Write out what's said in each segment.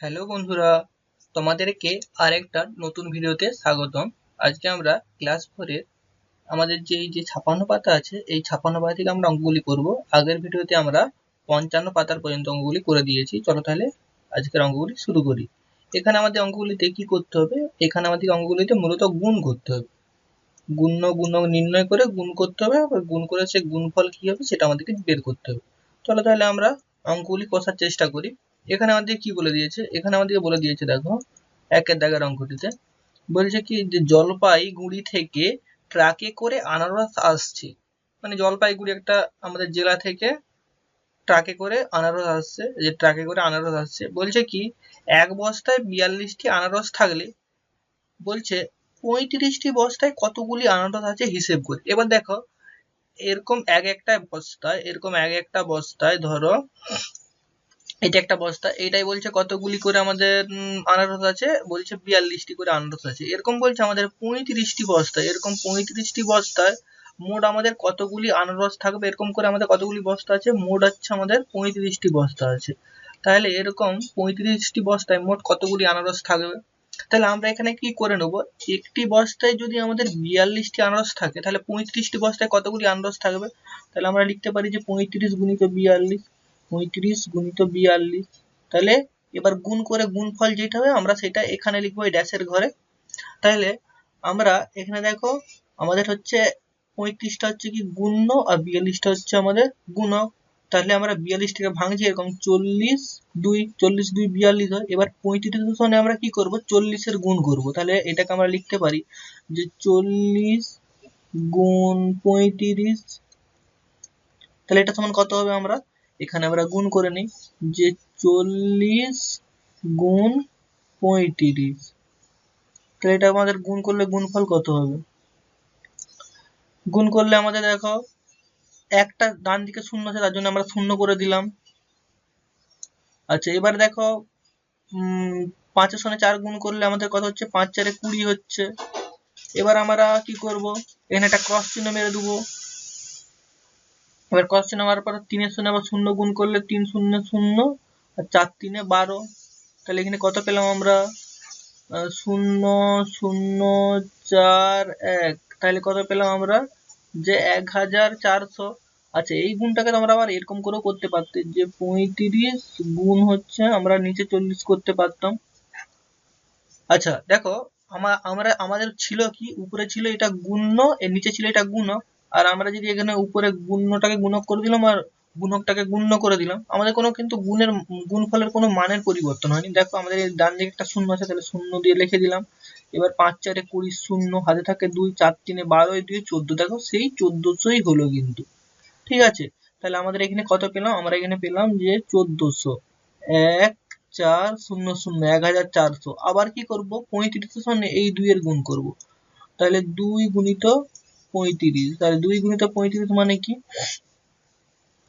Hello বন্ধুরা, তোমাদেরকে আরেকটা নতুন ভিডিওতে স্বাগতম। আজকে আমরা ক্লাস 4 এর আমাদের যে এই যে 56 পাতা আছে, এই 56 পাতা থেকে আমরা অঙ্কগুলি করব। আগের ভিডিওতে আমরা 55 পাতার পর্যন্ত অঙ্কগুলি করে দিয়েছি। চলো তাহলে আজকের অঙ্কগুলি শুরু করি। এখানে আমাদের অঙ্কগুলিতে কি করতে হবে? এখানে আমাদের অঙ্কগুলিতে মূলত গুণ করতে হবে। গুণ নির্ণয় করে গুণ করতে হবে, আবার গুণ করে সে গুণফল কি হবে সেটা আমাদেরকে বের করতে হবে। চলো তাহলে আমরা অঙ্কগুলি কষার চেষ্টা করি। এখানে আমাদের কি বলে দিয়েছে? এখানে আমাদেরকে বলে দিয়েছে, দেখো একের দাগের অঙ্কটিতে বলছে কি যে জলপাইগুড়ি থেকে ট্রাকে করে আনারস আসছে। মানে জলপাইগুড়ি একটা আমাদের জেলা থেকে ট্রাকে করে আনারস আসছে, যে ট্রাকে করে আনারস আসছে। বলছে কি এক বস্তায় 42টি আনারস থাকলে বলছে 35টি বস্তায় কতগুলি আনারস আছে হিসেব করে। এবার দেখো এরকম এক একটা বস্তায় ধরো এটা একটা বস্তা, এটাই বলছে কতগুলি করে আমাদের আনারস আছে, বলছে 42টি করে আনারস আছে। এরকম বলছে আমাদের 35টি বস্তায়, এরকম 35টি বস্তায় মোট আমাদের কতগুলি আনারস থাকবে, এরকম করে আমাদের কতগুলি বস্তা আছে, মোট হচ্ছে আমাদের 35টি বস্তা আছে। তাহলে এরকম 35টি বস্তায় মোট কতগুলি আনারস থাকবে? তাহলে আমরা এখানে কি করে নেব, একটি বস্তায় যদি আমাদের 42টি আনারস থাকে তাহলে 35টি বস্তায় কতগুলি আনারস থাকবে? তাহলে আমরা লিখতে পারি যে 35 গুণিত 42, 35 গুণিত 42। তাহলে এবার গুণ করে গুণফল যেটা হবে আমরা সেটা এখানে লিখবো এই ড্যাশের ঘরে। তাহলে আমরা এখানে দেখো আমাদের হচ্ছে 35টা হচ্ছে কি গুণ্য আর 42টা হচ্ছে আমাদের গুণক। তাহলে আমরা 42টাকে ভাঙছি এরকম 40 2 42 হয়। এবার 35 সঙ্গে আমরা কি করব, 40 এর গুণ করব। তাহলে এটাকে আমরা লিখতে পারি যে 40 গুণ 35। তাহলে এটা সমান কত হবে? আমরা এখানে আমরা গুণ করে নিই যে 40 গুণ 35। তাহলে এটা আমাদের গুণ করলে গুণফল কত হবে? গুণ করলে আমাদের দেখো একটা ডান দিকে শূন্য আছে, তার জন্য আমরা শূন্য করে দিলাম। আচ্ছা এবার দেখো 5 এর সঙ্গে 4 গুণ করলে আমাদের কত হচ্ছে, 5 4 20 হচ্ছে। এবার আমরা কি করব, এখানে একটা ক্রস চিহ্ন মেরে দেবো। এবার ক্রস চিহ্ন মারার পর 3 এর সঙ্গে আবার শূন্য গুণ করলে 3 0 0 আর 4 3 12। তাহলে এখানে কত পেলাম আমরা? 0 0 4 1। তাহলে কত পেলাম আমরা? যে 1400। আচ্ছা এই গুণটাকে তোমরা আবার এরকম করেও করতে পারতে যে 35 গুণ হচ্ছে আমরা নিচে 40 করতে পারতাম। আচ্ছা দেখো আমাদের ছিল কি, উপরে ছিল এটা গুণ্য, এর নিচে ছিল এটা গুণক। আর আমরা যদি এখানে উপরে গুণ্যটাকে গুণক করে দিলাম আর গুণকটাকে গুণ্য করে দিলাম, আমাদের কোনো কিন্তু গুণফলের কোনো মানের পরিবর্তন হয়নি। দেখো আমাদের এই ডান দিকে একটা শূন্য আছে, তাহলে শূন্য দিয়ে লিখে দিলাম। এবার 5 4 20 শূন্য, হাতে থাকে 2, 4 3 12, 2 14। দেখো সেই 1400ই হলো কিন্তু। ঠিক আছে, তাহলে আমাদের এখানে কত পেলাম? আমরা এখানে পেলাম যে 1400। 1 4 0 0 1400। আবার কি করব, 35 এর সঙ্গে এই 2 এর গুণ করব। তাহলে 2 গুণিত 35। তাহলে 2 গুণিত 35 মানে কি,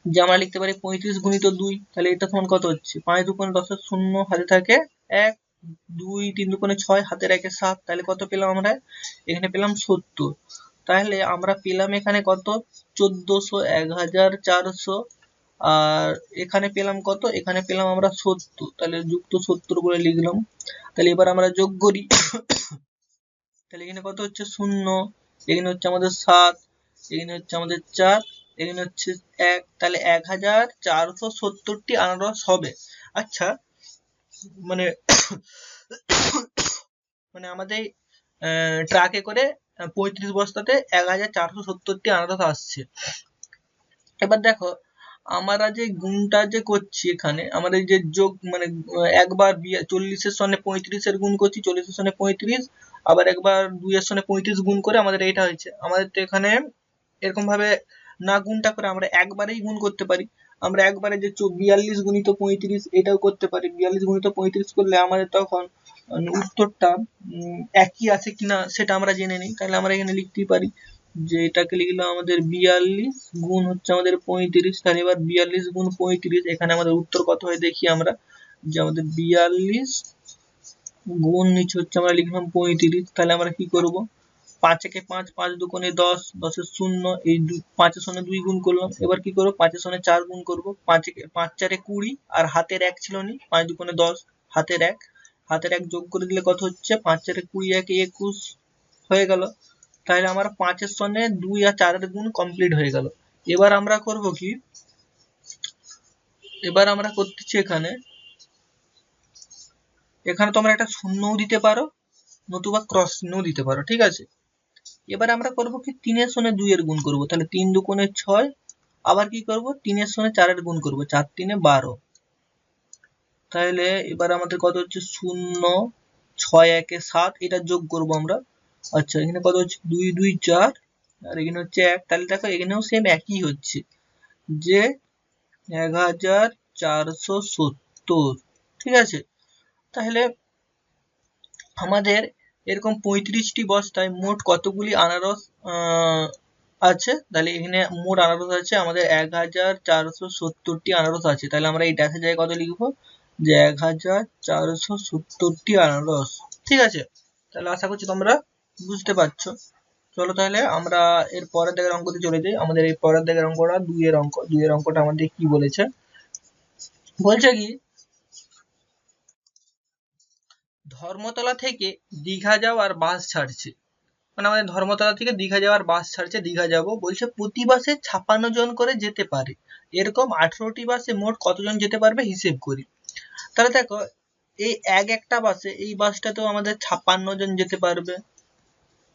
যে আমরা লিখতে পারি 35 গুণিত 2। তাহলে এটা সমান কত হচ্ছে, 5 2 10 এর শূন্য, হাতে থাকে 1, 2 3 2 6, হাতের 1 7। তাহলে কত পেলাম আমরা? এখানে পেলাম 70। তাহলে আমরা পেলাম এখানে কত, 1400 1400। আর এখানে পেলাম কত, এখানে পেলাম আমরা 70। তাহলে যুক্ত 70 বলে লিখলাম। তাহলে এবার আমরা যোগ করি। তাহলে এখানে কত হচ্ছে, 0, এখানে হচ্ছে আমাদের 7, এখানে হচ্ছে আমাদের 4, এখানে হচ্ছে 1। তাহলে 1470টি আনারস হবে। আচ্ছা মানে মানে আমাদের ট্রাকে করে 35 বস্তাতে 1470টি আনারস আসছে। এবার দেখো আমরা যে গুণটা যে করছি এখানে, আমাদের যে যোগ মানে একবার 40 এর সঙ্গে 35 এর গুণ করছি, 40 এর সঙ্গে 35, আবার একবার 2 এর সঙ্গে 35 গুণ করে আমাদের এটা হয়েছে। আমাদের তো এখানে এরকম ভাবে না গুণটা করে আমরা একবারেই গুণ করতে পারি। আমরা একবারে যে 42 গুণিত 35 এটাও করতে পারি। 42 গুণিত 35 করলে আমাদের তখন উত্তরটা একই আছে কিনা সেটা আমরা জেনে নিই। তাহলে আমরা এখানে লিখতেই পারি যে এটাকে লিখলাম আমাদের 42 গুণ হচ্ছে আমাদের 35। তাহলে এবার 42 গুণ 35, এখানে আমাদের উত্তর কত হয় দেখি আমরা, যে আমাদের 42 গুণ নিচে হচ্ছে আমরা লিখলাম 35। তাহলে আমরা কি করব, 5 একে 5, 5 দুগুণে 10, 10 এর শূন্য, এই 5 এর সঙ্গে 2 গুণ করলাম। এবার কি করব, 5 এর সঙ্গে 4 গুণ করব। 5 4 20 আর হাতের 1 ছিল নি, 5 দুগুণে 10, হাতের এক যোগ করে দিলে কত হচ্ছে 5 4 20 1 21 হয়ে গেল। তাহলে আমার 5 এর সঙ্গে 2 আর 4 এর গুণ কমপ্লিট হয়ে গেল। এবার আমরা করব কি, এবার আমরা করতেছি এখানে তোমরা একটা শূন্যও দিতে পারো নতুবা ক্রস চিহ্নও দিতে পারো, ঠিক আছে। এবার আমরা করব কি 3 এর সঙ্গে 2 এর গুণ করব, তাহলে 3 দুগুণে 6, আবার কি করব 3 এর সঙ্গে 4 এর গুণ করব, 4 3 12। তাহলে এবার আমাদের কত হচ্ছে 0 6 1 7, এটা যোগ করব আমরা। আচ্ছা এখানে কত হচ্ছে 2 2 4 আর এখানে হচ্ছে 1, তাহলে দেখো এখানেও সেম একই হচ্ছে যে 1470, ঠিক আছে। তাহলে আমাদের এরকম 35টি বস্তায় মোট কতগুলি আনারস আছে, তাহলে এখানে মোট আনারস আছে আমাদের 1470টি আনারস আছে। তাহলে আমরা এই ড্যাশের জায়গায় কত লিখবো, যে 1470টি আনারস, ঠিক আছে। তাহলে আশা করছি তোমরা বুঝতে পারছো। চলো তাহলে আমরা এর পরের দিকের অঙ্কতে চলে যাই। আমাদের এই পরের দিকের অঙ্কটা 2 এর অঙ্ক। 2 এর অঙ্কটা আমাদের কি বলেছে, বলছে কি ধর্মতলা থেকে দীঘা যাওয়ার বাস ছাড়ছে, মানে আমাদের ধর্মতলা থেকে দীঘা যাওয়ার বাস ছাড়ছে, দীঘা যাব বলছে, প্রতি বাসে 56 জন করে যেতে পারে, এরকম 18টি বাসে মোট কতজন যেতে পারবে হিসেব করি। তাহলে দেখো এই একটা বাসে, এই বাসটাতেও আমাদের 56 জন যেতে পারবে,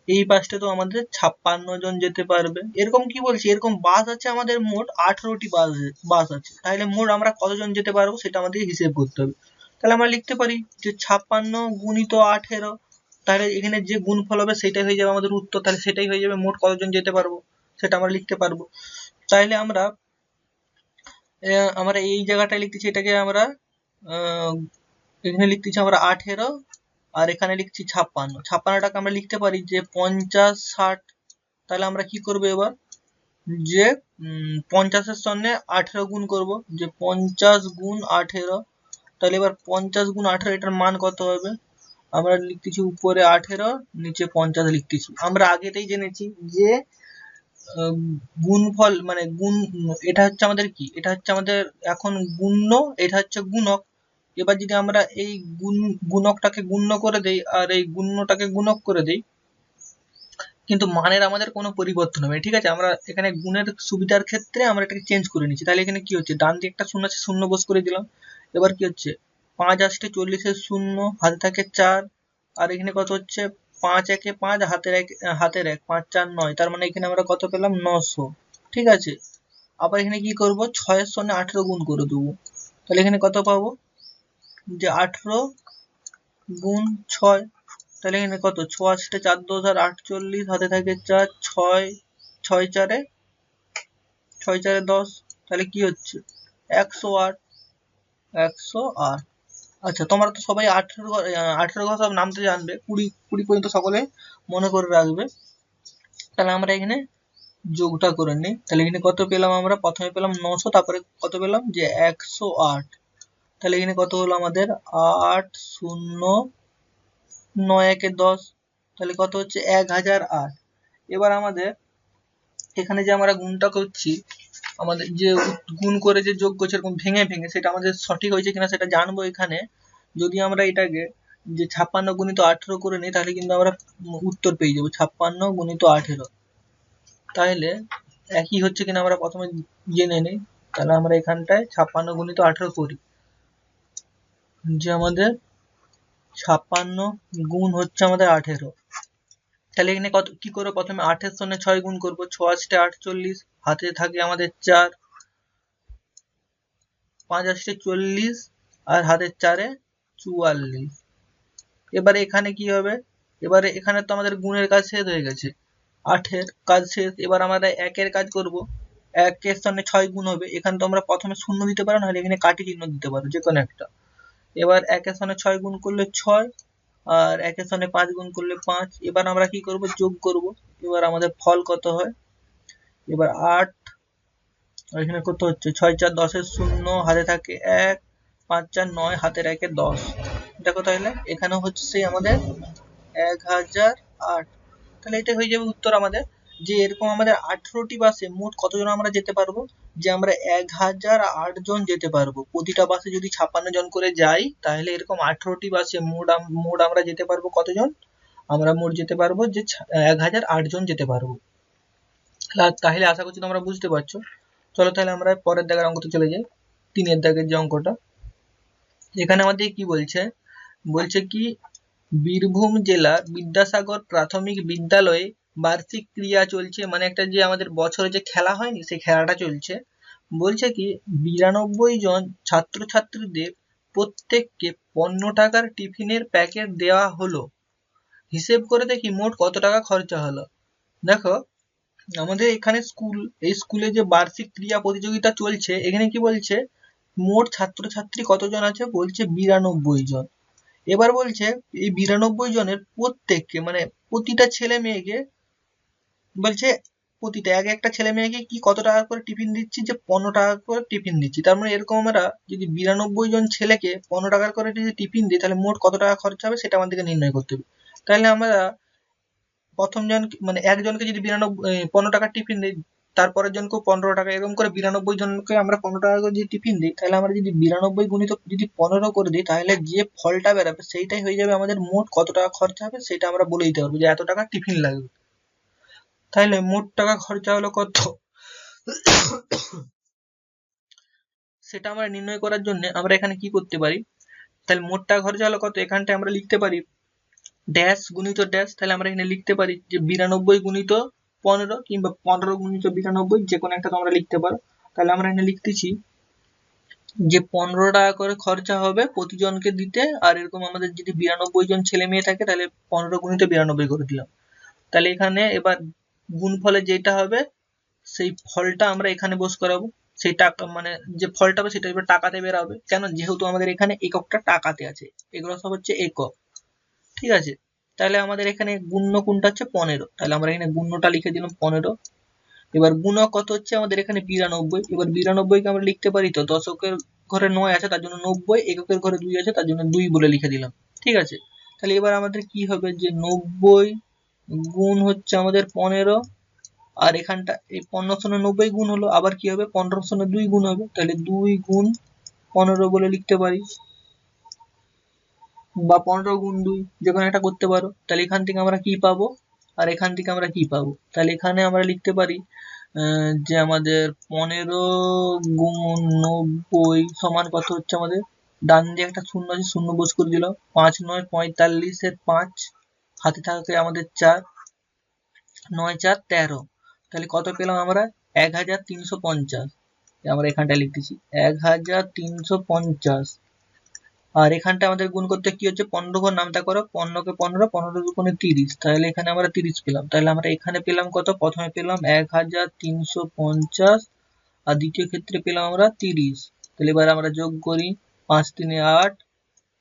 এই বাসটাতেও আমাদের 56 জন যেতে পারবে। এরকম কি বলছি, এরকম বাস আছে আমাদের মোট 18টি বাস আছে। তাহলে মোট আমরা কতজন যেতে পারবো সেটা আমাদের হিসেব করতে হবে। তাহলে আমরা লিখতে পারি যে 56 গুণিত 18, তাহলে এখানে যে গুণফল হবে সেটাই হয়ে যাবে আমাদের উত্তর, তাহলে সেটাই হয়ে যাবে মোট কতজন যেতে পারবো সেটা আমরা লিখতে পারবো। তাহলে আমরা এই জায়গাটায় লিখতেছি, এটাকে আমরা এখানে লিখতেছি আমরা 18 আর এখানে লিখছি 56। 56টাকে আমরা লিখতে পারি যে 50 60। তাহলে আমরা কি করবো এবার, যে 50-এর সঙ্গে 18 গুণ করব, যে 50 গুণ 18। তাহলে এবার 50 গুণ 18 এটার মান কত হবে, আমরা লিখতেছি উপরে 18 নিচে 50 লিখতেছি। আমরা আগেতেই জেনেছি যে গুণফল মানে গুণ, এটা হচ্ছে আমাদের কি, এটা হচ্ছে আমাদের এখন গুণ্য, এটা হচ্ছে গুণক। এবার যদি আমরা এই গুণকটাকে গুণ্য করে দেই আর এই গুণ্যটাকে গুণক করে দেই, কিন্তু মানের আমাদের কোনো পরিবর্তন হবে, ঠিক আছে। আমরা এখানে গুণের সুবিধার ক্ষেত্রে আমরা এটাকে চেঞ্জ করে নিচ্ছি। তাহলে এখানে কি হচ্ছে, ডান দিকে একটা শূন্য আছে, শূন্য বস করে দিলাম। এবার কি হচ্ছে 5 8 40 শূন্য, হাতে থাকে 4, আর এখানে কত হচ্ছে 5 1 5, হাতের 1 5 4 9, তার মানে এখানে আমরা কত পেলাম 900, ঠিক আছে। আবার এখানে কি করব 6 এর সঙ্গে 18 গুণ করে দেবো, তাহলে এখানে কত পাবো, যে 18 গুণ 6, তাহলে এখানে কত 6 8 4 2 48, হাতে থাকে 4 6 6 4 10, তাহলে কি হচ্ছে 108 108। আচ্ছা তোমরা তো সবাই 18 ঘর সব নামতে জানবে, 20 পর্যন্ত সকলে মনে করে রাখবে। তাহলে আমরা এখানে যোগটা করে নিই। তাহলে এখানে কত পেলাম, আমরা প্রথমে পেলাম 900, তারপরে কত পেলাম যে 108। তাহলে এখানে কত হলো আমাদের 8 0 9 1 10, তাহলে কত হচ্ছে 1008। এবার আমাদের এখানে যে আমরা গুণটা করছি, আমাদের যে গুণ করে যে যোগ করছি এরকম ভেঙে ভেঙে, সেটা আমাদের সঠিক হয়েছে কিনা সেটা জানবো এখানে। যদি আমরা এটাকে যে 56 গুণিত 18 করে নিই, তাহলে কিন্তু আমরা উত্তর পেয়ে যাবো 56 গুণিত 18। তাহলে একই হচ্ছে কিনা আমরা প্রথমে জেনে নিই। তাহলে আমরা এখানটায় 56 গুণিত 18 করি, যে আমাদের 56 গুণ হচ্ছে আমাদের 18। তাহলে এখানে কত কি করবো, প্রথমে 8 এর সঙ্গে 6 গুণ করবো, 6 8 48, হাতে থাকে আমাদের 4, 5 8 40 আর হাতের 4 44। এবারে এখানে কি হবে, এবারে এখানে তো আমাদের গুণের কাজ শেষ হয়ে গেছে, 8 এর কাজ শেষ। এবার আমরা 1 এর কাজ করব, 1 এর সঙ্গে 6 গুণ হবে। এখানে তো আমরা প্রথমে শূন্য দিতে পারো, নাহলে এখানে কাটি চিহ্ন দিতে পারো, যে কোনো একটা। এবার 1 এর সঙ্গে 6 গুণ করলে 6, আর 1 এর সঙ্গে 5 গুণ করলে 5। এবার আমরা কি করব, যোগ করব। এবার আমাদের ফল কত হয়, এবার 8, আর এখানে কত হচ্ছে 6 4 10 শূন্য, হাতে থাকে 1 5 4 9, হাতের 1 10। দেখো তাহলে এখানে হচ্ছে সেই আমাদের 1008। তাহলে এটা হয়ে যাবে উত্তর আমাদের, যে এরকম আমাদের 18টি বাসে মোট কতজন আমরা যেতে পারবো, যে আমরা 1008 জন যেতে পারবো। প্রতিটা বাসে যদি 56 জন করে যাই তাহলে এরকম 18টি বাসে মোট আমরা যেতে পারবো কতজন? আমরা মোট যেতে পারবো যে 1008 জন যেতে পারবো। তাহলে আশা করছি তোমরা বুঝতে পারছো। চলো তাহলে আমরা পরের দাগের অঙ্কতে চলে যাই, 3 দাগের যে অঙ্কটা। এখানে আমাদের কি বলছে, বলছে কি বীরভূম জেলার বিদ্যাসাগর প্রাথমিক বিদ্যালয়ে বার্ষিক ক্রিয়া চলছে, মানে একটা যে আমাদের বছরে যে খেলা হয়নি সেই খেলাটা চলছে। বলছে কি 92 জন ছাত্রছাত্রীদের প্রত্যেককে 15 টাকার টিফিনের প্যাকেট দেওয়া হলো। হিসেব করে দেখি মোট কত টাকা খরচা হলো। দেখো আমাদের এখানে এই স্কুলে যে বার্ষিক ক্রিয়া প্রতিযোগিতা চলছে, এখানে কি বলছে মোট ছাত্রছাত্রী কতজন আছে, বলছে 92 জন। এবার বলছে এই 92 জনের প্রত্যেককে মানে প্রতিটা ছেলে মেয়েকে বলছে প্রতিটা একটা ছেলে মেয়েকে কি কত টাকা করে টিফিন দিচ্ছি, যে 15 টাকা করে টিফিন দিচ্ছি। তার মানে এরকম আমরা যদি 92 জন ছেলেকে 15 টাকা করে যদি টিফিন দিই তাহলে মোট কত টাকা খরচা হবে সেটা আমাদেরকে নির্ণয় করতে হবে। তাহলে আমরা প্রথম জন মানে একজনকে যদি 15 টাকার টিফিন দিই, তারপরের জনকে 15 টাকা, এরকম করে 92 জনকে আমরা 15 টাকা করে যদি টিফিন দিই, তাহলে আমরা যদি 92 গুণিত যদি 15 করে দিই তাহলে যে ফলটা বেরোবে সেইটাই হয়ে যাবে আমাদের মোট কত টাকা খরচা হবে, সেটা আমরা বলে দিতে পারবো যে এত টাকা টিফিন লাগবে। তাহলে মোট টাকা খরচা হলো কত সেটা আমরা নির্ণয় করার জন্য আমরা এখানে কি করতে পারি, তাহলে মোট টাকা খরচা হলো কত, এখানটায় আমরা লিখতে পারি ড্যাশ গুণিত ড্যাশ। তাহলে আমরা এখানে লিখতে পারি যে 92 গুণিত 15 কিংবা 15 গুণিত 92, যে কোনো একটা তোমরা লিখতে পারো। তাহলে আমরা এখানে লিখতেছি যে 15 টাকা করে খরচা হবে প্রতিজনকে দিতে, আর এরকম আমাদের যদি 92 জন ছেলে মেয়ে থাকে তাহলে 15 গুণিত 92 করে দিলাম। তাহলে এখানে এবার গুণফলে যেটা হবে সেই ফলটা আমরা এখানে বস করাবো, সেই টাকা মানে যে ফলটা হবে সেটা এবার টাকাতে বেরাবে। কেন, যেহেতু আমাদের এখানে এককটা টাকাতে আছে, এগুলো সব হচ্ছে একক। ঠিক আছে, তাহলে আমাদের এখানে গুণ্য কোনটা হচ্ছে 15, তাহলে আমরা এখানে গুণ্যটা লিখে দিলাম 15। এবার গুণক কত হচ্ছে আমাদের এখানে 92। এবার 92 কে আমরা লিখতে পারি তো দশকের ঘরে 9 আছে তার জন্য 90, এককের ঘরে 2 আছে তার জন্য 2 বলে লিখে দিলাম। ঠিক আছে, তাহলে এবার আমাদের কি হবে যে 90 গুণ হচ্ছে আমাদের 15, আর এখানটা এই 15 সঙ্গে 90 গুণ হলো, আবার কি হবে 15 সঙ্গে 2 গুণ হবে, তাহলে 2 গুণ 15 বলে লিখতে পারি, বা 15 গুণ 2 যে কোনো একটা করতে পারো। তাহলে এখান থেকে আমরা কি পাবো আর এখান থেকে আমরা কি পাবো, তাহলে এখানে আমরা লিখতে পারি যে আমাদের 15 গুণ 90 সমান কত হচ্ছে আমাদের, ডান দিয়ে একটা শূন্য আছে, শূন্য বোস করে দিলাম, 5 9 45 এর 5, হাতে থাকে আমাদের 4, 9 4 13, তাহলে কত পেলাম আমরা 1350। আমরা এখানটা লিখতেছি 1350। আর এখানটা আমাদের গুণ করতে কি হচ্ছে 15 ঘর নামটা করো, 15 কে 15, 15 দুগুণে 30, তাহলে এখানে আমরা 30 পেলাম। তাহলে আমরা এখানে পেলাম কত, প্রথমে পেলাম 1350 আর দ্বিতীয় ক্ষেত্রে পেলাম আমরা 30। তাহলে এবার আমরা যোগ করি 5 3 8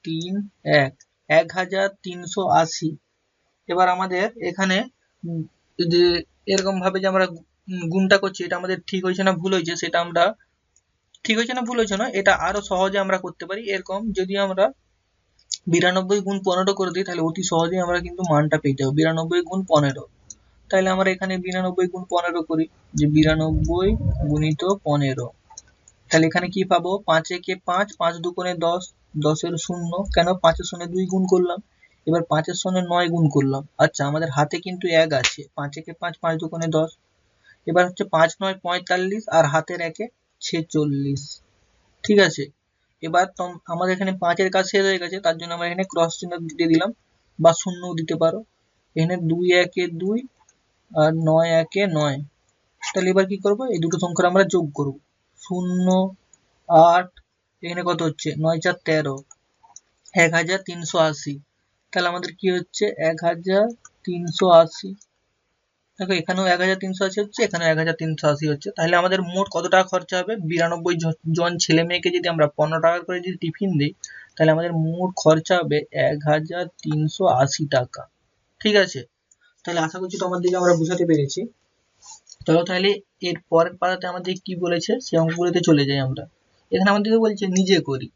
3 1, 1380। এবার আমাদের এখানে যে এরকম ভাবে যে আমরা গুণটা করছি এটা আমাদের ঠিক হয়েছে না ভুল হয়েছে সেটা আমরা, ঠিক হয়েছে না ভুল হয়েছে না এটা আরো সহজে আমরা করতে পারি। এরকম যদি আমরা 92 গুণ 15 করে দিই তাহলে অতি সহজেই আমরা কিন্তু মানটা পেয়ে যাবো 92 গুণ 15। তাহলে আমরা এখানে 92 গুণ 15 করি, যে 92 গুণিত 15, তাহলে এখানে কি পাবো 5 একে 5, 5 দুগুণে 10, 10 এর শূন্য, কেন 5 এর সঙ্গে 2 গুণ করলাম, এবার 5 এর সঙ্গে 9 গুণ করলাম। আচ্ছা আমাদের হাতে কিন্তু 1 আছে, 5 একে 5, 5 দুগুণে 10, এবার হচ্ছে 5 9 45 আর হাতের 1 46। ঠিক আছে, এবার আমাদের এখানে 5 এর কাজ শেষ হয়ে গেছে, তার জন্য আমরা এখানে ক্রস চিহ্ন দিয়ে দিলাম, বা শূন্য দিতে পারো। এখানে 2 1 2 আর 9 1 9। তাহলে এবার কি করব, এই দুটো সংখ্যা আমরা যোগ করব, 0 8, এখানে কত হচ্ছে 9 4 13, 1380। তাহলে আমাদের কি হচ্ছে 1380। দেখো এখানেও 1380 হচ্ছে, এখানেও 1380 হচ্ছে। তাহলে আমাদের মোট কত টাকা খরচা হবে, 92 জন ছেলে মেয়েকে যদি আমরা 15 টাকা করে যদি টিফিন দিই তাহলে আমাদের মোট খরচা হবে 1380 টাকা। ঠিক আছে, তাহলে আশা করছি তোমাদেরকে আমরা বোঝাতে পেরেছি। চলো তাহলে এর পরের পাতাতে আমাদের কি বলেছে সেই অঙ্কগুলোতে চলে যাই আমরা। এখানে আমাদেরকে বলছে নিজে করি।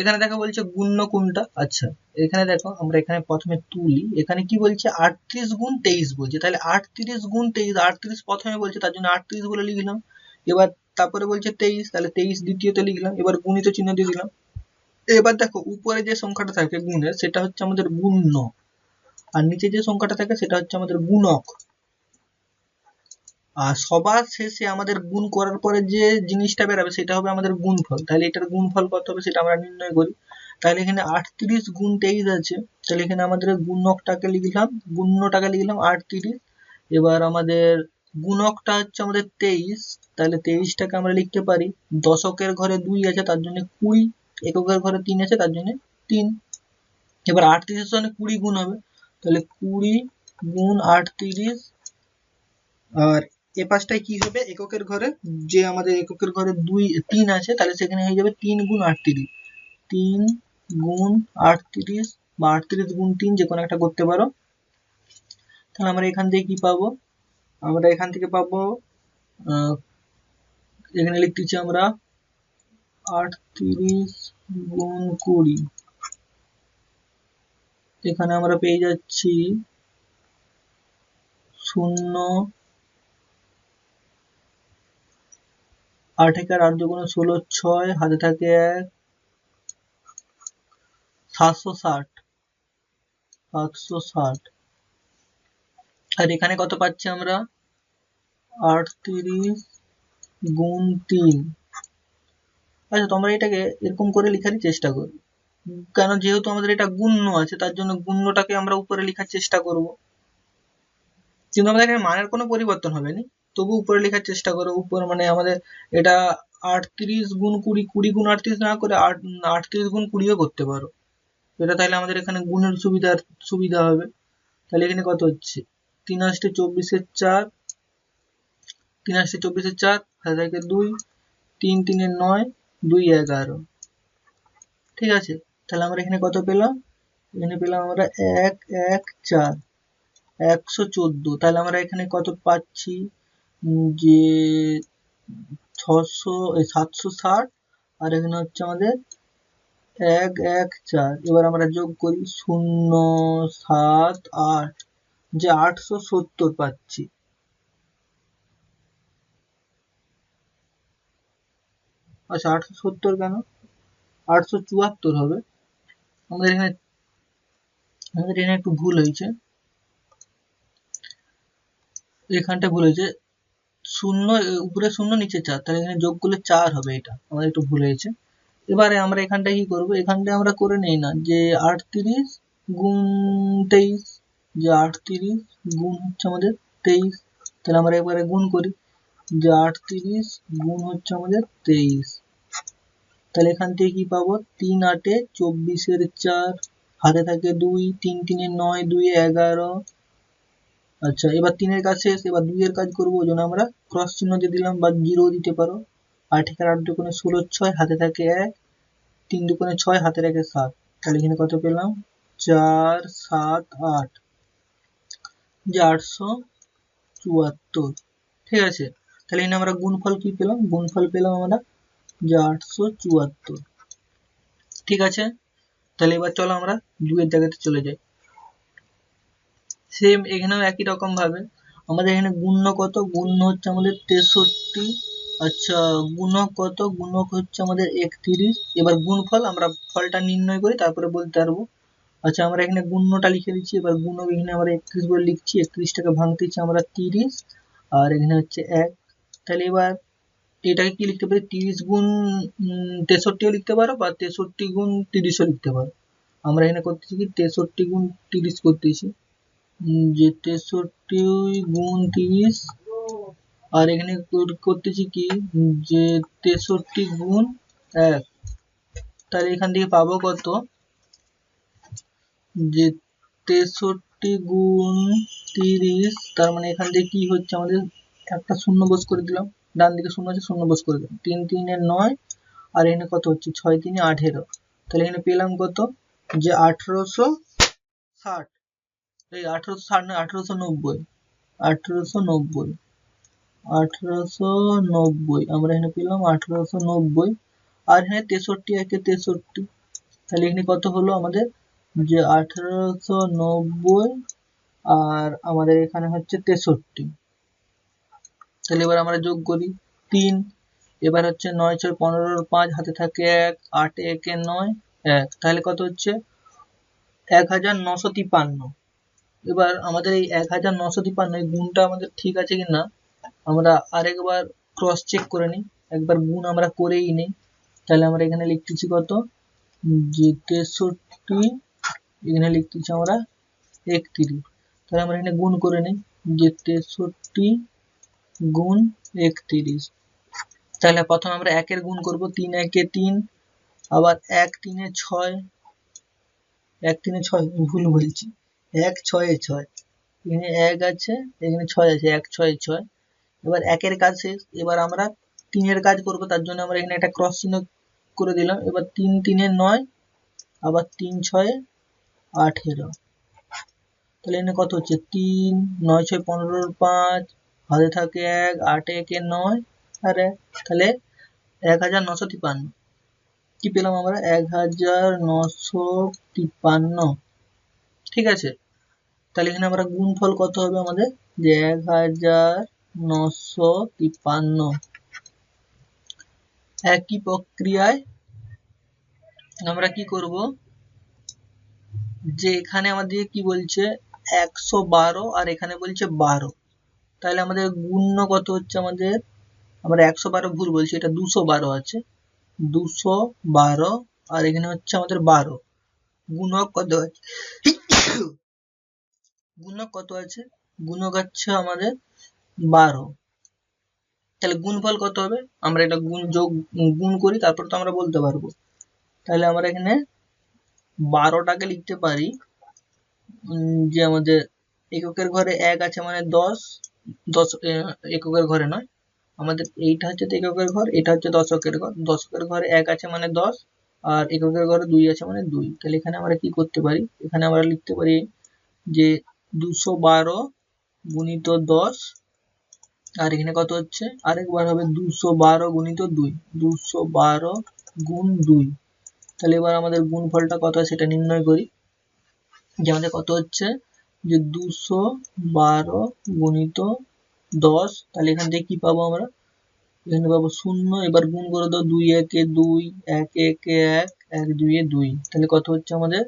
এখানে দেখো বলছে গুণ্য কোনটা, আচ্ছা এখানে দেখো আমরা এখানে প্রথমে তুলি, এখানে কি বলছে 38 গুণ 23 বলছে, তাহলে 38 গুণ 23, 38 প্রথমে বলছে তার জন্য 38 বলে লিখলাম। এবার তারপরে বলছে 23, তাহলে 23 দ্বিতীয়তে লিখলাম, এবার গুণিত চিহ্ন দিয়ে দিলাম। এবার দেখো উপরে যে সংখ্যাটা থাকে গুণের সেটা হচ্ছে আমাদের গুণ্য, আর নিচে যে সংখ্যাটা থাকে সেটা হচ্ছে আমাদের গুণক। আর সবার শেষে আমাদের গুণ করার পরে যে জিনিসটা বেরাবে সেটা হবে আমাদের গুণফল। তাহলে এটার গুণফল কত হবে সেটা আমরা নির্ণয় করি। তাহলে এখানে 38 গুণ 23 আছে, তাহলে এখানে আমাদের গুণকটাকে লিখলাম, গুণ্যটাকে লিখলাম 38। এবার আমাদের গুণকটা হচ্ছে আমাদের 23, তাহলে 23টাকে আমরা লিখতে পারি দশকের ঘরে 2 আছে তার জন্য 20, এককের ঘরে 3 আছে তার জন্য 3। এবার 38 এর সঙ্গে 20 গুণ হবে, তাহলে 20 গুণ 38। আর এ পাশটায় কি হবে, এককের ঘরে যে আমাদের এককের ঘরে 3 আছে তাহলে সেখানে হয়ে যাবে 3 গুণ 38, 3 গুণ 38 বা 38 গুণ 3 যে কোনো একটা করতে পারো। তাহলে আমরা এখান থেকে কি পাবো, আমরা এখান থেকে পাবো এখানে লিখতেছি আমরা 38 গুণ 20, এখানে আমরা পেয়ে যাচ্ছি 0, 8 একে 8 দুগুণে 16, 6 হাতে থাকে 1, 760। আর এখানে কত পাচ্ছি আমরা 38 গুণ 3। আচ্ছা তোমরা এটাকে এরকম করে লেখার চেষ্টা করো, কেন যেহেতু আমাদের এটা গুণ্য আছে তার জন্য গুণ্যটাকে আমরা উপরে লেখার চেষ্টা করব, কিন্তু আমাদের এখানে মানের কোনো পরিবর্তন হবে না, তবু উপরে লেখার চেষ্টা করো। উপরে মানে আমাদের এটা 38 গুণ 20, 20 গুণ 38 না করে 38 গুণ 20ও করতে পারো, এটা তাহলে আমাদের এখানে গুণের সুবিধা হবে। তাহলে এখানে কত হচ্ছে 3 8 24 4, 3 8 24 4 হাতে থাকে 2, 3 3 9, 2 11। ঠিক আছে, তাহলে আমরা এখানে কত পেলাম, এখানে পেলাম আমরা 1 1 4, 114। তাহলে আমরা এখানে কত পাচ্ছি যে 760, আর এখানে হচ্ছে আমাদের 1 1 4। এবার আমরা যোগ করি 0 7 8, যে 870 পাচ্ছি। আচ্ছা 870 কেন, 874 হবে। আমাদের এখানে একটু ভুল হয়েছে, এখানটা ভুল হয়েছে, 0 উপরে 0 নিচে 4, তাহলে এখানে যোগ করলে 4 হবে, এটা আমাদের একটু ভুল হয়েছে। এবারে আমরা এখানটায় কি করব, এখানটায় আমরা করে নেই না যে 38 গুণ 23, যে 38 গুণ হচ্ছে আমাদের 23, তাহলে আমরা এবারে গুণ করি যে 38 গুণ হচ্ছে আমাদের 23। তাহলে এখান থেকে কি পাবো 3 8 24 4, হাতে থাকে 2, 3 3 9, 2 11। আচ্ছা এবার 3 এর কাজ শেষ, এবার 2 এর কাজ করবো, ওই জন্য আমরা ক্রস চিহ্ন দিয়ে দিলাম বা 0 দিতে পারো। 8 একে 8 দুগুণে 16, 6 হাতে থাকে 1, 3 দুগুণে 6 হাতে থাকে 7। তাহলে এখানে কত পেলাম 4 7 8, যে 874। ঠিক আছে, তাহলে এখানে আমরা গুণফল কি পেলাম, গুণফল পেলাম আমরা যে 874। ঠিক আছে, তাহলে এবার চলো আমরা 2 এর জায়গাতে চলে যাই। সেম এখানেও একই রকম ভাবে আমাদের এখানে গুণ্য কত, গুণ্য হচ্ছে আমাদের 63। আচ্ছা গুণক কত, গুণক হচ্ছে আমাদের 31। এবার গুণফল আমরা ফলটা নির্ণয় করি তারপরে বলতে পারবো। আচ্ছা আমরা এখানে গুণ্যটা লিখে দিচ্ছি, এবার গুণক এখানে আমরা 31 বলে লিখছি, 31টাকে ভাঙতেছি আমরা 30, আর এখানে হচ্ছে 1। তাহলে এবার এটাকে কি লিখতে পারি, 30 গুণ 63ও লিখতে পারো বা 63 গুণ 30ও লিখতে পারো। আমরা এখানে করতেছি কি 63 গুণ 30 করতেছি, যে 63 গুণ 30, আর এখানে করতেছি কি যে 63 গুণ 1। তাহলে এখান থেকে পাবো কত, যে 63 গুণ 30, তার মানে এখান থেকে কি হচ্ছে আমাদের একটা শূন্য বোস করে দিলাম, ডান দিকে শূন্য আছে শূন্য বোস করে দিলাম, 3 3 9, আর এখানে কত হচ্ছে 6 3 18। তাহলে এখানে পেলাম কত, যে 1860, এই 1860 না 1890, 1890 আমরা এখানে পেলাম 1890। আর এখানে 63 একে 63, তাহলে এখানে কত হলো আমাদের, যে 1890 আর আমাদের এখানে হচ্ছে 63। তাহলে এবার আমরা যোগ করি 3। এবার হচ্ছে 9 6 15 5 হাতে থাকে 1, 8 1 9 1, তাহলে কত হচ্ছে 1953। এবার আমাদের এই 1953 এই গুণটা আমাদের ঠিক আছে কিনা আমরা আরেকবার ক্রস চেক করে নিই, একবার গুণ আমরা করেই নিই। তাহলে আমরা এখানে লিখতেছি কত, যে 63, এখানে লিখতেছি আমরা 31। তাহলে আমরা এখানে গুণ করে নিই, যে 63 গুণ 31। তাহলে প্রথম আমরা 1 এর গুণ করব, 3 1 এ 3, আবার 1 3 এ 6, 1 3 এ 6 ভুল বলছি, 1 6 এ 6, এখানে 1 আছে এখানে 6 আছে, 1 6 এ 6। এবার 1 এর কাজ শেষ, এবার আমরা 3 এর কাজ করব, তার জন্য আমরা এখানে একটা ক্রস চিহ্ন করে দিলাম। এবার 3 3 এ 9, আবার 3 6 এ 18। তাহলে এখানে কত হচ্ছে 3 9 6 15 5 হাতে থাকে 1, 8 1 এ 9 আর 1, তাহলে 1953। কি পেলাম আমরা 1953। ঠিক আছে, তাহলে এখানে আমরা গুণফল কত হবে আমাদের, যে 1953। একই প্রক্রিয়ায় আমরা কি করব, যে এখানে আমাদের কি বলছে 112 আর এখানে বলছে 12, তাহলে আমাদের গুণ্য কত হচ্ছে আমাদের, আমরা 112 ভুল বলছি, এটা 212 আছে, 212 আর এখানে হচ্ছে আমাদের 12, গুণক কত আছে, গুণক কত আছে, গুণক হচ্ছে আমাদের 12। তাহলে গুণফল কত হবে, আমরা এটা গুণ করি তারপর তো আমরা বলতে পারবো। তাহলে আমরা এখানে 12টাকে লিখতে পারি, যে আমাদের এককের ঘরে 1 আছে মানে 10, এককের ঘরে নয়, আমাদের এইটা হচ্ছে এককের ঘর, এটা হচ্ছে দশকের ঘর, দশকের ঘরে 1 আছে মানে 10, আর এককের ঘরে 2 আছে মানে 2। তাহলে এখানে আমরা কি করতে পারি, এখানে আমরা লিখতে পারি যে 212 গুণিত 10, আর এখানে কত হচ্ছে, আরেকবার হবে 212 গুণিত 2, 212 গুণ 2। তাহলে এবার আমাদের গুণফলটা কত হয় সেটা নির্ণয় করি, যে আমাদের কত হচ্ছে, যে 212 গুণিত 10, তাহলে এখান থেকে কি পাবো আমরা, এখানে পাবো 0, এবার গুণ করে দাও, 2 1 এ 2, 1 1 এ 1, 1 2 এ 2, তাহলে কত হচ্ছে আমাদের,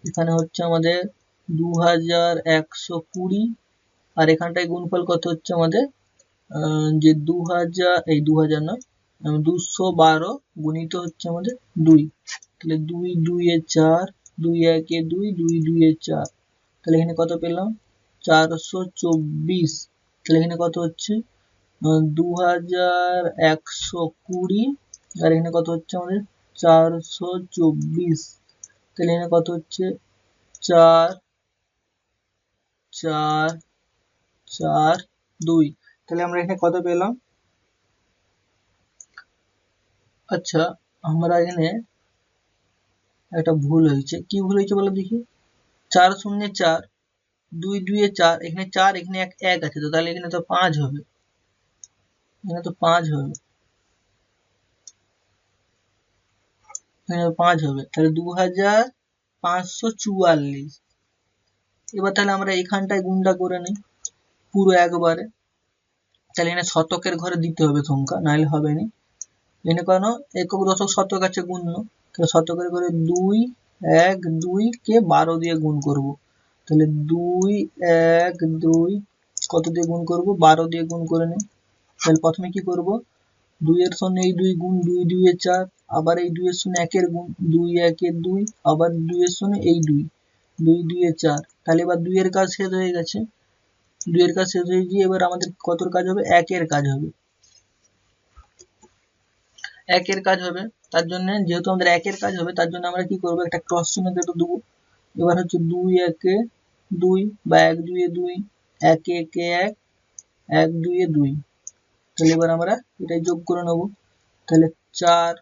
এখানে হচ্ছে আমাদের 2120, আর এখানটায় গুণফল কত হচ্ছে আমাদের, যে 2000, এই 2000 নয়, 212 গুণিত হচ্ছে আমাদের 2, তাহলে 2 2 এ 4, 2 1 এ 2, 2 2 এ 4, তাহলে এখানে কত পেলাম 424। তাহলে এখানে কত হচ্ছে 2120, আর এখানে কত হচ্ছে আমাদের 424। তাহলে এখানে কত হচ্ছে 4 4 4 2। তাহলে আমরা এখানে কত পেলাম, আচ্ছা আমরা এখানে একটা ভুল হয়েছে, কি ভুল হয়েছে বলো দেখি, 4 0 4, 2 2 এ 4, এখানে 4 এখানে 1 আছে, তো তাহলে এখানে তো 5 হবে, এখানে তো 5 হবে, এখানে 5 হবে, তাহলে 2544। এবার তাহলে আমরা এখানটায় গুণটা করে নিই পুরো একবারে, তাহলে এখানে শতকের ঘরে দিতে হবে সংখ্যা, নাহলে হবে না। এখানে কেন একক দশক শতক আছে গুণ্য, তাহলে শতকের ঘরে 2 1 2 কে 12 দিয়ে গুণ করব, তাহলে 2 1 2 কত দিয়ে গুণ করব, 12 দিয়ে গুণ করে নিই। তাহলে প্রথমে কি করব, 2 এর সঙ্গে এই 2 গুণ, 2 2 এ 4, আবার এই 2 এর সঙ্গে 1 এর গুণ, 2 1 এ 2, আবার 2 এর সঙ্গে এই 2, 2 2 এ 4। তাহলে এবার 2 এর কাজ শেষ হয়ে গেছে, 2 এর কাজ শেষ হয়ে গিয়ে এবার আমাদের কতর কাজ হবে, 1 এর কাজ হবে, 1 এর কাজ হবে। তার জন্য যেহেতু আমাদের 1 এর কাজ হবে, তার জন্য আমরা কি করব, একটা ক্রস চিহ্ন কেটে দেবো। এবার হচ্ছে 2 1 এ 2, বা 1 2 এ 2, 1 1 এ 1, 1 2 এ 2। তাহলে এবার আমরা এটাই যোগ করে নেব, তাহলে 4,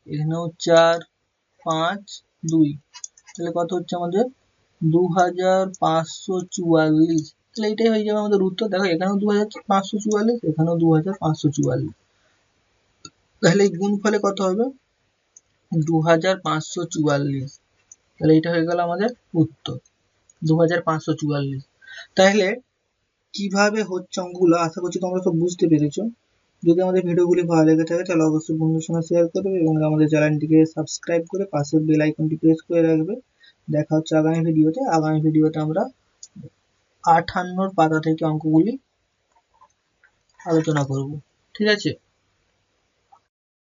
এখানেও 4 5 2, তাহলে কত হচ্ছে আমাদের 2544। তাহলে এটাই হয়ে যাবে আমাদের উত্তর। দেখো এখানেও 2544, এখানেও 2544, তাহলে এই গুণফলে কত হবে 2544। তাহলে এটা হয়ে গেল আমাদের উত্তর 2544। তাহলে কিভাবে হচ্ছে অঙ্কগুলো, আশা করছি তোমরা সব বুঝতে পেরেছো। যদি আমাদের ভিডিওগুলি ভালো লেগে থাকে তাহলে অবশ্যই বন্ধুর সঙ্গে শেয়ার করবে এবং আমাদের চ্যানেলটিকে সাবস্ক্রাইব করে পাশের বেল আইকনটি প্রেস করে রাখবে। দেখা হচ্ছে আগামী ভিডিওতে। আগামী ভিডিওতে আমরা 58 পাতা থেকে অঙ্কগুলি আলোচনা করব। ঠিক আছে।